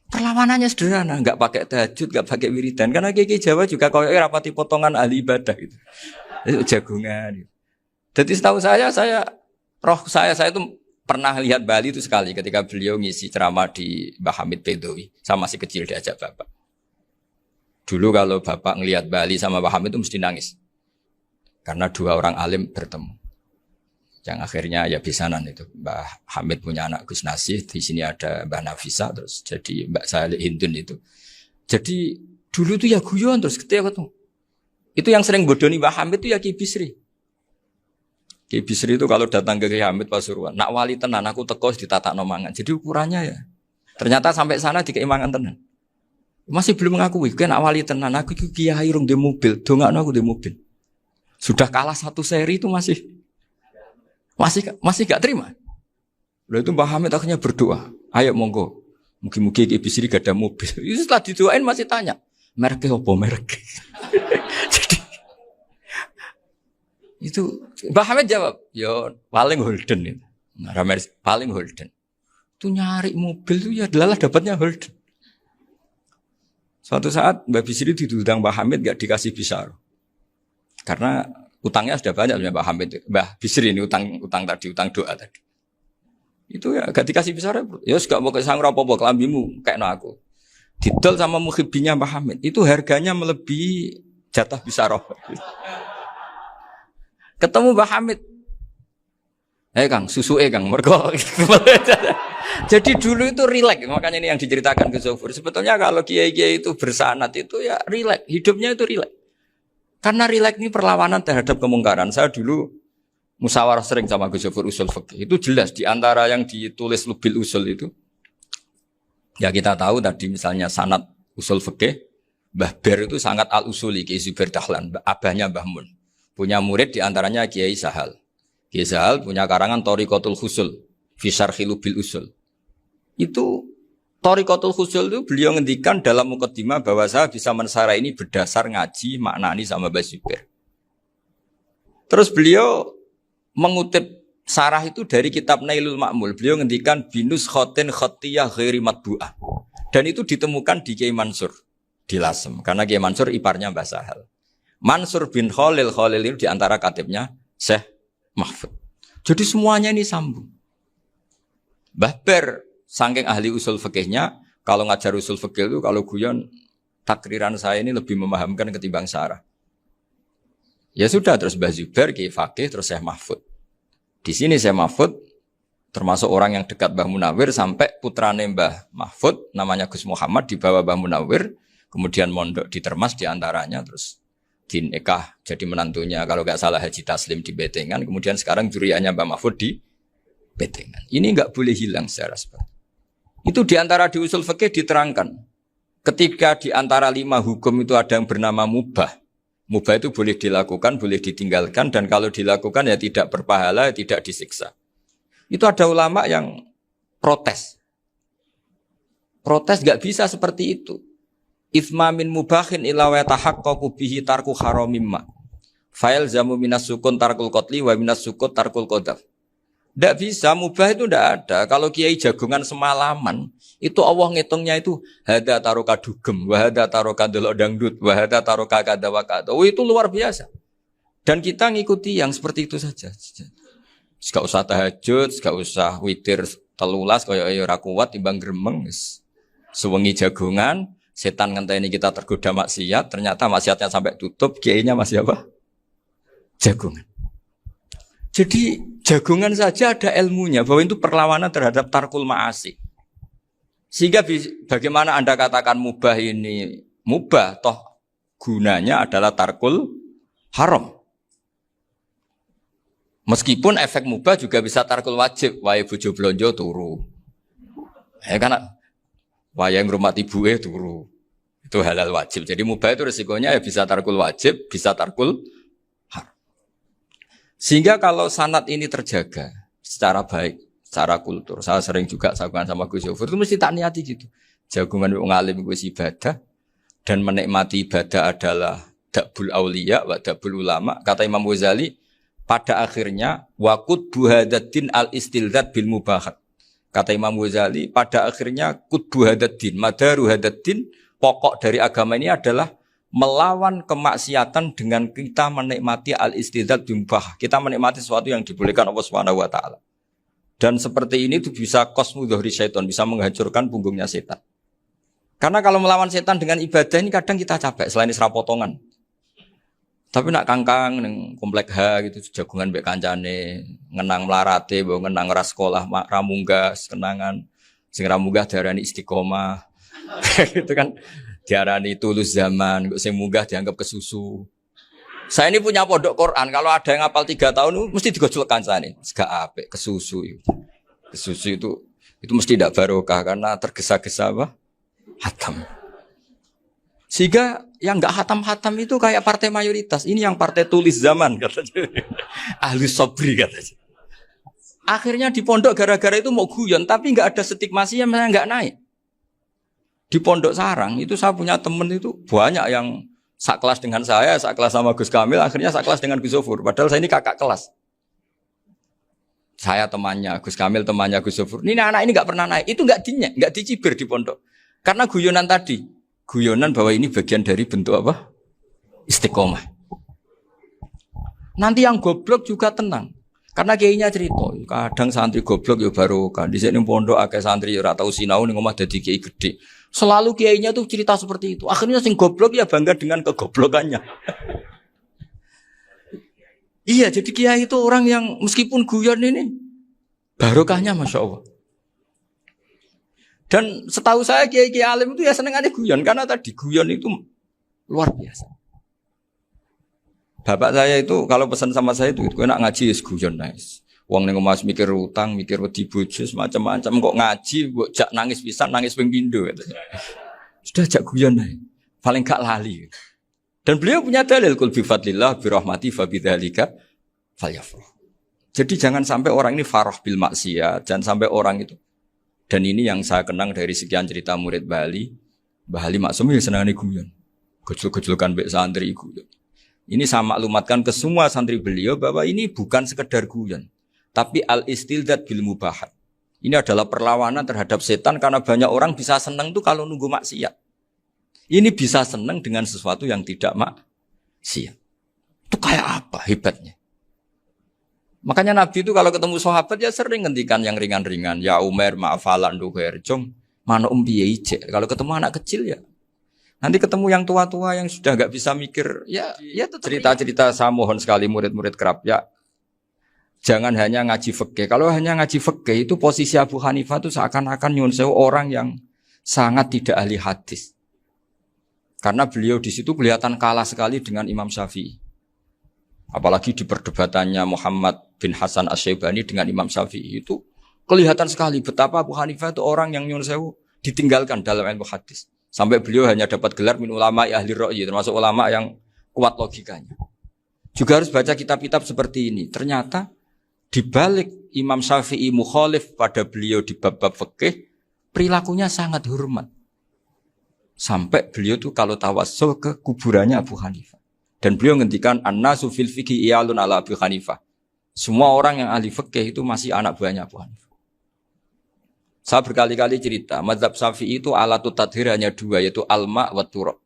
Perlawanannya sederhana, enggak pakai tahajud, enggak pakai wiridan karena Ki Jawa juga koyoke rapati potongan ahli ibadah gitu. Itu jagungan. Jadi setahu saya itu pernah lihat Bali itu sekali ketika beliau ngisi ceramah di Mbah Hamid Bedowi. Saya masih kecil diajak bapak. Dulu kalau bapak ngelihat Bali sama Mbah Hamid itu mesti nangis. Karena dua orang alim bertemu. Yang akhirnya ya bisanan itu. Mbah Hamid punya anak Gus Nasih, di sini ada Mbah Nafisa, terus jadi Mbak Salih Hindun itu. Jadi dulu itu ya guyon terus ketika ketemu. Itu yang sering bodoni Mbah Hamid itu ya Ki Bisri. Ki Bisri itu kalau datang ke Ki Hamid Pasuruan, nak wali tenan aku teko ditatakno mangan. Jadi ukurannya ya. Ternyata sampai sana dikeimangan tenan. Masih belum mengakui, kan nak wali tenan aku iki kiai rung di mobil, dongakno aku di mobil. Sudah kalah satu seri itu masih gak terima. Lalu itu Mbah Hamid akhirnya berdoa, ayo monggo, mungkin-mungkin Ki Bisri gak ada mobil. Itu setelah didoain masih tanya, mereknya apa merek? Jadi itu Mbah Hamid jawab, yo paling Holden itu. Nah, paling Holden. Itu nyari mobil itu ya adalah dapatnya Holden. Suatu saat Mbah Bisri diundang Mbah Hamid gak dikasih bisar. Karena utangnya sudah banyak Mbah Hamid. Mbah Bisri ini utang doa tadi. Itu ya gak dikasih bisar. Ya gak mau kesang apa-apa kelambimu kayak aku. Didol sama muhibbinya Mbah Hamid. Itu harganya melebihi jatah bisarah. Ketemu Mbah Hamid. Kang, susu Kang, mergo. Jadi dulu itu rileks, makanya ini yang diceritakan ke Zofur. Sebetulnya kalau kiai-kiai itu bersanad itu ya rileks, hidupnya itu rileks. Karena rileks ini perlawanan terhadap kemungkaran. Saya dulu musyawarah sering sama Gus Zofur usul fikih. Itu jelas di antara yang ditulis Lubil Usul itu. Ya kita tahu tadi misalnya sanad usul fikih, Mbah Ber itu sangat al-usuli, Kiai Zubair Dahlan, abahnya Mbah Mun. Punya murid di antaranya Kiai Sahal. Kiai Sahal punya karangan Thariqatul Husul, fi Syarhi Lubil Usul. Itu Thariqatul Husul itu beliau ngendikan dalam mukaddimah bahwa saya bisa mensarah ini berdasar ngaji maknani sama Basibir. Terus beliau mengutip sarah itu dari kitab Nailul Ma'mul. Beliau ngendikan binus khotin khotiyah ghairi matbu'ah. Dan itu ditemukan di Kiai Mansur di Lasem. Karena Kiai Mansur iparnya Mbah Sahal. Mansur bin Khalil itu diantara katibnya Syekh Mahfud. Jadi semuanya ini sambung. Mbah Ber saking ahli usul fikihnya, kalau ngajar usul fikih itu kalau guyon takriran saya ini lebih memahamkan ketimbang sarah. Ya sudah, terus Mbah Zubair Kiai Fakih, terus Syekh Mahfud. Di sini Syekh Mahfud termasuk orang yang dekat Mbah Munawir sampai putrane Mbah Mahfud namanya Gus Muhammad dibawa Mbah Munawir, kemudian mondok di Termas diantaranya, terus dinikah jadi menantunya kalau nggak salah Haji Taslim di Betengan, kemudian sekarang juriannya Mbah Mahfud di Betengan. Ini nggak boleh hilang secara seperti itu. Diantara di usul fikih diterangkan ketika diantara 5 hukum itu ada yang bernama mubah. Mubah itu boleh dilakukan, boleh ditinggalkan, dan kalau dilakukan ya tidak berpahala, tidak disiksa. Itu ada ulama yang protes. Protes nggak bisa seperti itu. Ithma min mubahin illa wa tahaqqaqu bihi tarku haramimma. Fa'il zamu minas sukun tarkul qatli wa minas sukut tarkul qadaf. Tidak bisa, mubah itu tidak ada. Kalau kiai jagungan semalaman, itu Allah ngitungnya itu hada taroka dugem, wahada taroka delok dangdut, wahada taroka kada wakada. Oh, itu luar biasa. Dan kita ngikuti yang seperti itu saja. Gak usah tahajud, gak usah witir telulas, kaya ora kuat timbang gremeng. Sewengi jagungan, setan ngenteni kita tergoda maksiat, ternyata maksiatnya sampai tutup, kiainya masih apa? Jagungan. Jadi jagungan saja ada ilmunya bahwa itu perlawanan terhadap tarkul ma'asi. Sehingga bagaimana Anda katakan mubah ini mubah, toh gunanya adalah tarkul haram. Meskipun efek mubah juga bisa tarkul wajib, wae bojo blonjo turu. Karena wae ngrumat ibuke turu. Itu halal wajib. Jadi mubah itu resikonya ya bisa tarkul wajib, bisa tarkul haram. Sehingga kalau sanad ini terjaga secara baik, secara kultur, saya sering juga sakuan sama Gus Yofur, itu mesti tak niati gitu. Jagungan wong alim kuwi ibadah dan menikmati ibadah adalah dabul auliya wa dabul ulama. Kata Imam Ghazali, pada akhirnya waqud buhadatin al-istilzat bil mubahat. Kata Imam Ghazali, pada akhirnya qutbu hadaddin, madaru hadaddin, pokok dari agama ini adalah melawan kemaksiatan dengan kita menikmati al-istidzat bimubah. Kita menikmati sesuatu yang dibolehkan Allah Subhanahu wa taala. Dan seperti ini itu bisa qasmu dhuhri syaitan, bisa menghancurkan punggungnya setan. Karena kalau melawan setan dengan ibadah ini kadang kita capek selain isra potongan. Tapi nak kangkang ning komplek H gitu jagungan mbek kancane, ngenang melarate, mbok ngenang ras sekolah ramunggas, kenangan sing ramunggas diarani istiqomah. Gitu kan. Diarani tulus zaman, kok sing munggah dianggap kesusu. Saya ini punya pondok Quran, kalau ada yang hafal 3 tahun mesti digojlok kancane. Gak apik kesusu itu. Kesusu itu mesti tidak barokah karena tergesa-gesa apa? Hatam. Sehingga yang enggak hatam-hatam itu kayak partai mayoritas. Ini yang partai tulis zaman katanya. Ahli sobri katanya. Akhirnya di pondok gara-gara itu mau guyon, tapi enggak ada stigmasi yang enggak naik. Di Pondok Sarang itu saya punya teman itu banyak yang sekelas dengan saya, sekelas sama Gus Kamil, akhirnya sekelas dengan Gus Sofur. Padahal saya ini kakak kelas. Saya temannya, Gus Kamil temannya Gus Sofur. Ini anak ini nggak pernah naik, itu nggak dicibir di pondok. Karena guyonan tadi, guyonan bahwa ini bagian dari bentuk apa? Istiqomah. Nanti yang goblok juga tenang. Karena kiainya cerita, kadang santri goblok ya barokah. Di sini pondok akeh santri ora tau sinau ning omah dadi kiai gede. Selalu kiainya tuh cerita seperti itu. Akhirnya sing goblok ya bangga dengan kegoblokannya. Iya, jadi kiai itu orang yang meskipun guyon ini barokahnya Masya Allah. Dan setahu saya kiai-kiai alim itu ya senengannya guyon karena tadi guyon itu luar biasa. Bapak saya itu kalau pesan sama saya itu enak ngaji ya guyon nice. Wong ning omah mikir utang, mikir wedi bojo macam-macam kok ngaji mbok jak nangis pisan, nangis ping pindho katanya. Sudah jak guyon ae. Paling gak lali. Dan beliau punya dalil kul bi fadlillah bi rahmati fa bidzalika falyafrah. Jadi jangan sampai orang ini farah bil maksiat, jangan sampai orang itu Dan ini yang saya kenang dari sekian cerita murid Bali. Mbah Ali Maksum ya senangane guyon. Gejol-gejolkan mbek santri guyon. Ini saya maklumatkan ke semua santri beliau bahwa ini bukan sekedar guyon, tapi al-istildad bil mubahat. Ini adalah perlawanan terhadap setan karena banyak orang bisa senang tuh kalau nunggu maksiat. Ini bisa senang dengan sesuatu yang tidak maksiat. Itu kayak apa hebatnya? Makanya Nabi itu kalau ketemu sahabat ya sering ngendikan yang ringan-ringan. Ya Umar, ma'afalan duher, jom, mana piye ije. Kalau ketemu anak kecil ya. Nanti ketemu yang tua-tua yang sudah enggak bisa mikir, ya cerita-cerita saya mohon sekali murid-murid kerap ya. Jangan hanya ngaji fikih. Kalau hanya ngaji fikih itu posisi Abu Hanifah itu seakan-akan nyun sewu orang yang sangat tidak ahli hadis. Karena beliau di situ kelihatan kalah sekali dengan Imam Syafi'i. Apalagi di perdebatannya Muhammad bin Hasan Asy-Syaibani dengan Imam Syafi'i itu kelihatan sekali betapa Abu Hanifah itu orang yang nyun sewu ditinggalkan dalam ilmu hadis. Sampai beliau hanya dapat gelar min ulama ahli ra'yi, termasuk ulama yang kuat logikanya. Juga harus baca kitab-kitab seperti ini. Ternyata di balik Imam Syafi'i mukhalif pada beliau di bab-bab fikih, perilakunya sangat hormat. Sampai beliau tuh kalau tawassul ke kuburannya Abu Hanifah. Dan beliau ngendikan an-nasu fil fiqhi iyalun ala Abu Hanifah. Semua orang yang ahli fikih itu masih anak buahnya Abu Hanifah. Saya berkali-kali cerita, mazhab Syafi'i itu alatut tadhir hanya dua, yaitu alma wa turab.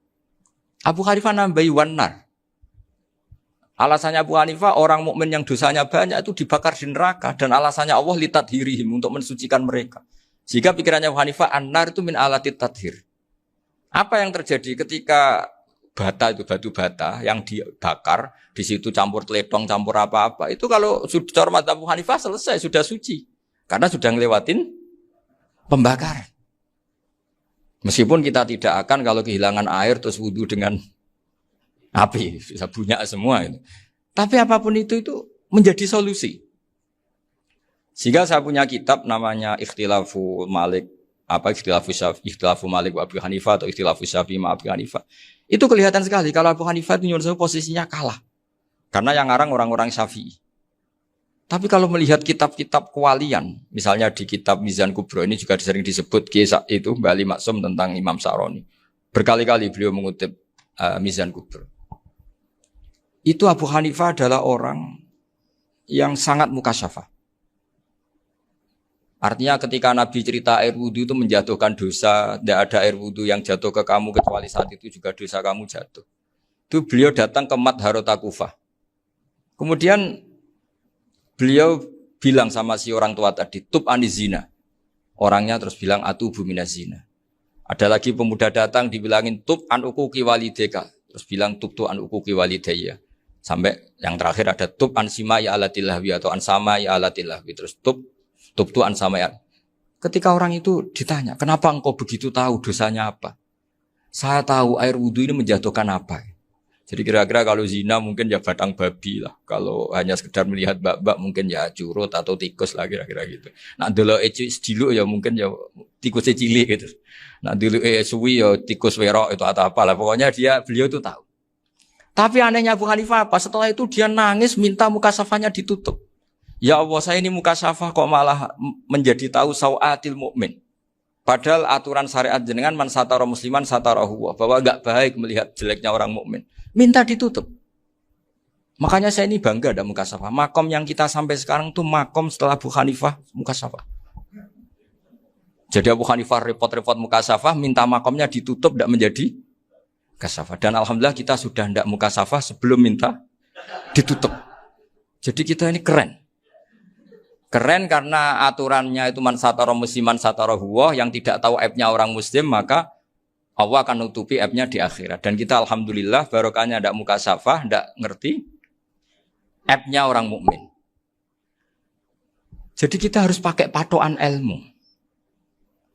Abu Hanifah nambahi wanar. Alasannya Abu Hanifah orang mukmin yang dosanya banyak itu dibakar di neraka dan alasannya Allah litadhirihim untuk mensucikan mereka. Sehingga pikirannya Abu Hanifah an-nar itu min alatit tadhir. Apa yang terjadi ketika bata itu batu bata yang dibakar di situ campur teletong campur apa-apa itu kalau sudah mazhab Abu Hanifah selesai sudah suci karena sudah ngelewatin pembakaran. Meskipun kita tidak akan kalau kehilangan air terus wudu dengan api bisa bunyak semua itu. Tapi apapun itu menjadi solusi. Sehingga saya punya kitab namanya Ikhtilafu Malik Ikhtilafu Malik wa Abu Hanifah atau Ikhtilafu Syafi'i ma Abu Hanifah. Itu kelihatan sekali kalau Abu Hanifah itu nyuruh posisinya kalah. Karena yang ngarang orang-orang Syafi'i. Tapi kalau melihat kitab-kitab kewalian, misalnya di kitab Mizan Kubro ini juga sering disebut kisah itu Mbah Ali Maksum tentang Imam Sa'roni. Berkali-kali beliau mengutip Mizan Kubro. Itu Abu Hanifah adalah orang yang sangat mukasyafah. Artinya ketika Nabi cerita air wudu itu menjatuhkan dosa, tidak ada air wudu yang jatuh ke kamu kecuali saat itu juga dosa kamu jatuh. Itu beliau datang ke Madharota Kufah. Kemudian beliau bilang sama si orang tua tadi, tub anizina. Orangnya terus bilang atubu minazina. Ada lagi pemuda datang dibilangin tub an ukuki walideka. Terus bilang tub tu an ukuki walidaya. Sampai yang terakhir ada tub an simai alatilahwi atau an samai alatilahwi. Terus tub tu an samai. Ketika orang itu ditanya, kenapa engkau begitu tahu dosanya apa? Saya tahu air wudhu ini menjatuhkan apa. Jadi kira-kira kalau zina mungkin ya batang babi lah. Kalau hanya sekedar melihat bak-bak mungkin ya curut atau tikus lah kira-kira gitu. Nah dulu cilik ya mungkin ya tikusnya cilik gitu. Nah dulu suwi ya tikus werok itu atau apalah. Pokoknya beliau itu tahu. Tapi anehnya Abu Hanifah apa? Setelah itu dia nangis minta mukasafahnya ditutup. Ya Allah saya ini mukasafah kok malah menjadi tahu sawatil mukmin. Padahal aturan syariat jenengan man satara musliman satarahu bahwa enggak baik melihat jeleknya orang mukmin. Minta ditutup. Makanya saya ini bangga ada mukasafah. Makom yang kita sampai sekarang tuh makom setelah Abu Hanifah mukasafah. Jadi Abu Hanifah repot-repot mukasafah, minta makomnya ditutup tidak menjadi mukasafah. Dan alhamdulillah kita sudah tidak mukasafah sebelum minta ditutup. Jadi kita ini keren. Keren karena aturannya itu man satara musliman satara huwa, yang tidak tahu aibnya orang muslim maka Allah akan nutupi aibnya di akhirat. Dan kita alhamdulillah barokahnya tidak mukasafah, tidak ngerti aibnya orang mukmin. Jadi kita harus pakai patokan ilmu.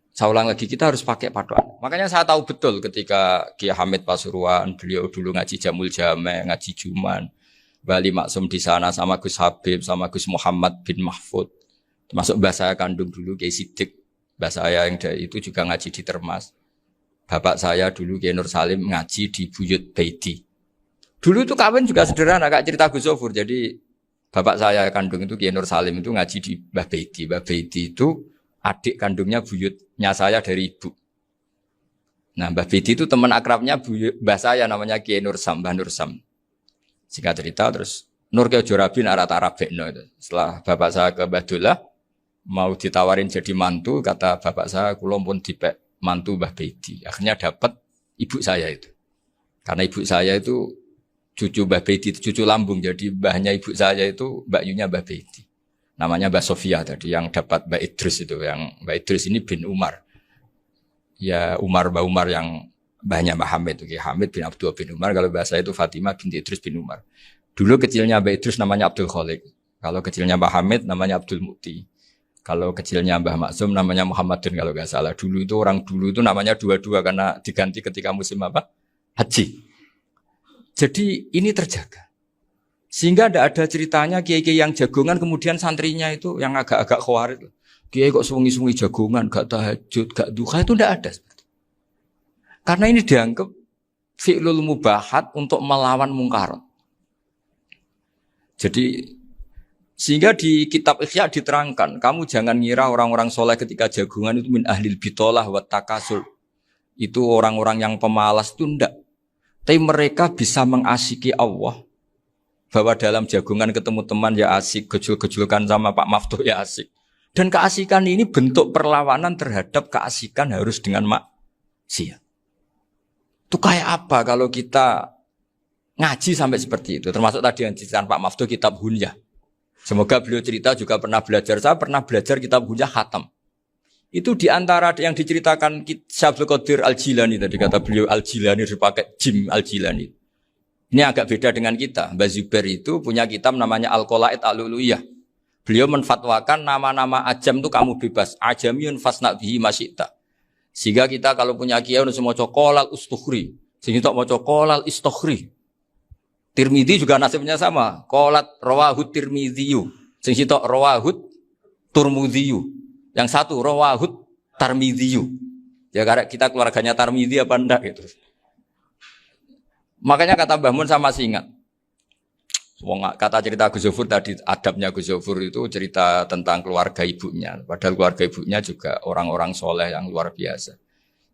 Saya ulang lagi, kita harus pakai patokan. Makanya saya tahu betul ketika Kiai Hamid Pasuruan, beliau dulu ngaji Jamul Jame, ngaji Juman, Bali Maksum di sana sama Gus Habib, sama Gus Muhammad bin Mahfud. Termasuk mbah saya kandung dulu Kiai Sidik. Mbah saya yang dari itu juga ngaji di Termas. Bapak saya dulu Kiai Nur Salim ngaji di Buyut Baiti. Dulu itu kawin juga sederhana, kayak cerita Gus Zofur. Jadi bapak saya kandung itu Kiai Nur Salim itu ngaji di Mbah Baiti. Mbah Baiti itu adik kandungnya buyutnya saya dari ibu. Nah, Mbah Bedi itu teman akrabnya mbah saya namanya Kiai Nursam, Mbah Nursam. Singkat cerita terus Nur Kiai Jorabi arah Arabekno itu. Setelah bapak saya ke Mbah Dullah mau ditawarin jadi mantu, kata bapak saya kula pun dipek mantu Mbah Bedi. Akhirnya dapat ibu saya itu. Karena ibu saya itu cucu Mbah Bedi, cucu lambung. Jadi mbahnya ibu saya itu Mbak Yunya Mbah Bedi. Namanya Mbah Sofia tadi yang dapat Mbah Idris itu. Yang Mbah Idris ini bin Umar. Ya Mbah Umar yang mbahnya Mbah Hamid itu. Hamid bin Abdul bin Umar. Kalau bahasa itu Fatimah binti Idris bin Umar. Dulu kecilnya Mbah Idris namanya Abdul Khalik. Kalau kecilnya Mbah Hamid namanya Abdul Mukti. Kalau kecilnya Mbah Maksum namanya Muhammadun kalau nggak salah. Dulu itu orang dulu itu namanya dua-dua karena diganti ketika musim apa? Haji. Jadi ini terjaga. Sehingga tidak ada ceritanya kiai-kiai yang jagongan kemudian santrinya itu yang agak-agak khawatir. Kiai kok sungi-sungi jagongan, gak tahajud, gak duha, itu tidak ada. Karena ini dianggap fi'lul mubahat untuk melawan mungkar. Jadi sehingga di kitab Ihya diterangkan, kamu jangan ngira orang-orang soleh ketika jagungan itu min ahlil bitolah wa takasul. Itu orang-orang yang pemalas itu enggak. Tapi mereka bisa mengasiki Allah. Bahwa dalam jagungan ketemu teman ya asik, gejul-gejulkan sama Pak Maftuh ya asik. Dan keasikan ini bentuk perlawanan terhadap keasikan harus dengan maksiat. Itu kayak apa kalau kita ngaji sampai seperti itu. Termasuk tadi yang diceritakan Pak Maftuh kitab Hunyah. Semoga beliau cerita juga pernah belajar. Saya pernah belajar kitab Hunyah khatam. Itu diantara yang diceritakan Syabdul Qadir Al-Jilani. Tadi kata beliau Al-Jilani dipakai Jim Al-Jilani. Ini agak beda dengan kita. Mbah Zubair itu punya kitab namanya Al-Qolaid Al-Uluyah. Beliau menfatwakan nama-nama ajam itu kamu bebas. Ajamiyun fasna' bihi masyita. Sehingga kita kalau punya kiai harus mau qolal ustukhri. Sehingga mau qolal istukhri. Tirmidzi juga nasibnya sama. Qolat rawahut Tirmidziyu. Sing sitok rawahut Turmudziyu. Yang satu rawahut Tarmidziyu. Ya karena kita keluarganya Tarmidzi apa enggak gitu. Makanya kata Mbah Mun sama masih ingat. Kata cerita Gus Zofur tadi, adabnya Gus Zofur itu cerita tentang keluarga ibunya. Padahal keluarga ibunya juga orang-orang soleh yang luar biasa.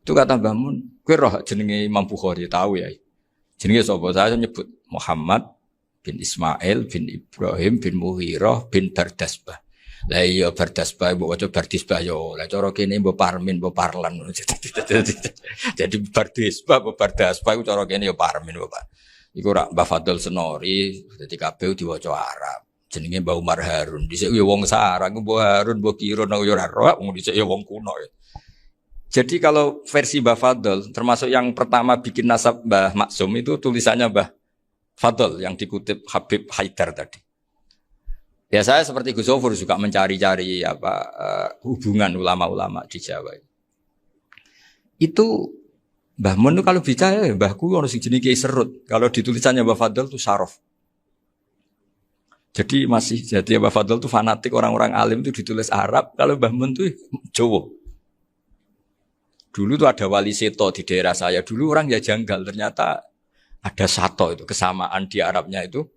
Itu kata Mbah Mun, kowe roh jenenge Imam Bukhari tahu ya. Jenenge sapa? Saya nyebut Muhammad bin Ismail bin Ibrahim bin Mughirah bin Bardasbah. Lah iya Bardasbah mbok waca Bardisbah yo. Lah cara kene mbok Parmin mbok Parlan. Jadi Bardisbah mbok Bardasbah iku cara kene yo Parmin mbok. Iku rak Mbah Fadl Senori, dadi kabeh diwaca Arab. Jenenge Mbah Umar Harun. Dhisik yo wong sarang, Mbah Harun, Mbah Kiro nang yo ora roh, dhisik yo wong kuno. Jadi kalau versi Mbah Fadl, termasuk yang pertama bikin nasab Mbah Maksum itu tulisannya Mbah Fadl yang dikutip Habib Haidar tadi. Ya saya seperti Gus Zofur juga mencari-cari hubungan ulama-ulama di Jawa. Itu Mbah Mun itu kalau bicara, mbahku harus jenis Kiai Serut. Kalau ditulisannya Mbah Fadl itu Sarof. Jadi Mbah Fadl itu fanatik orang-orang alim itu ditulis Arab. Kalau Mbah Mun itu Jawa. Dulu tuh ada wali seto di daerah saya. Dulu orang ya janggal. Ternyata ada sato itu. Kesamaan di Arabnya itu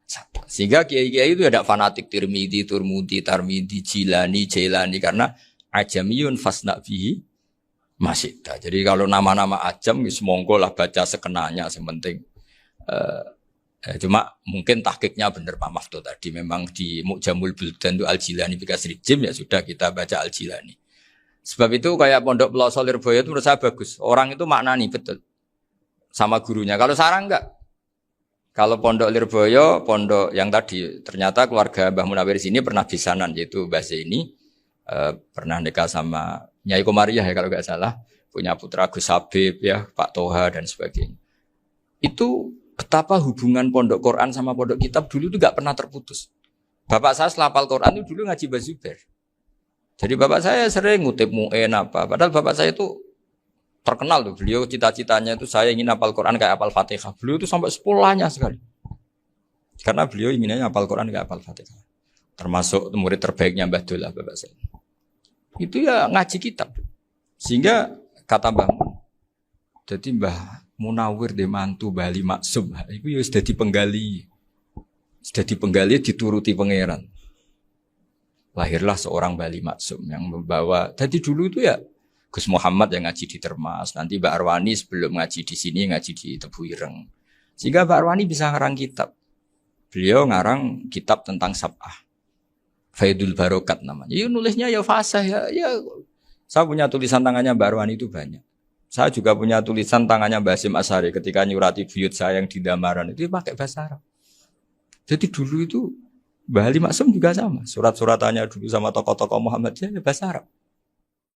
sato. Sehingga kiai-kiai itu ada fanatik Tirmidzi, Turmudi, Tarmidi, Jilani, Jailani. Karena ajamiyun fasna' bihi masyita. Jadi kalau nama-nama ajam, semonggo lah baca sekenanya, sementing. Cuma mungkin tahqiqnya benar Pak Maftuh tadi. Memang di Mu'jamul Buldan itu Al-Jilani Bikasri Jim, ya sudah kita baca Al-Jilani. Sebab itu kayak Pondok Pelosok Lirboyo itu menurut saya bagus. Orang itu maknani betul. Sama gurunya. Kalau sarang enggak. Kalau Pondok Lirboyo, pondok yang tadi, ternyata keluarga Mbah Munawir sini pernah bisanan, yaitu Mbah Zaini. Pernah nikah sama Nyai Komariah ya kalau nggak salah, punya putra Gus Habib ya, Pak Toha dan sebagainya. Itu betapa hubungan pondok Quran sama pondok kitab dulu itu nggak pernah terputus. Bapak saya setelah hafal Quran itu dulu ngaji Mbah Zubair. Jadi bapak saya sering ngutip mu'en apa, padahal bapak saya itu terkenal tuh, beliau cita-citanya itu saya ingin hafal Quran kayak hafal Fatihah. Beliau itu sampai sepulahnya sekali. Karena beliau inginnya hafal Quran kayak hafal Fatihah. Termasuk murid terbaiknya Mbah Dullah bapak saya. Itu ya ngaji kitab. Sehingga kata Mbah Mun, jadi Mbah Munawir de mantu Bali Maksum, itu ya sudah dipenggali. Sudah dipenggali dituruti pangeran. lahirlah seorang Bali Maksum yang membawa. Jadi dulu itu ya Gus Muhammad yang ngaji di Termas, nanti Mbak Arwani sebelum ngaji di sini ngaji di Tebu Ireng. Sehingga Mbak Arwani bisa ngarang kitab. Beliau ngarang kitab tentang Sab'ah. Faidul Barokat namanya. Ya nulisnya ya fasih ya. Saya punya tulisan tangannya Mbak Arwani itu banyak. Saya juga punya tulisan tangannya Mbak Hasyim Asy'ari ketika nyurati buyut saya yang di Damaran itu pakai bahasa Arab. Jadi dulu itu Mbah Ali Maksum juga sama. Surat-suratannya dulu sama tokoh-tokoh Muhammadiyah ya bahasa Arab.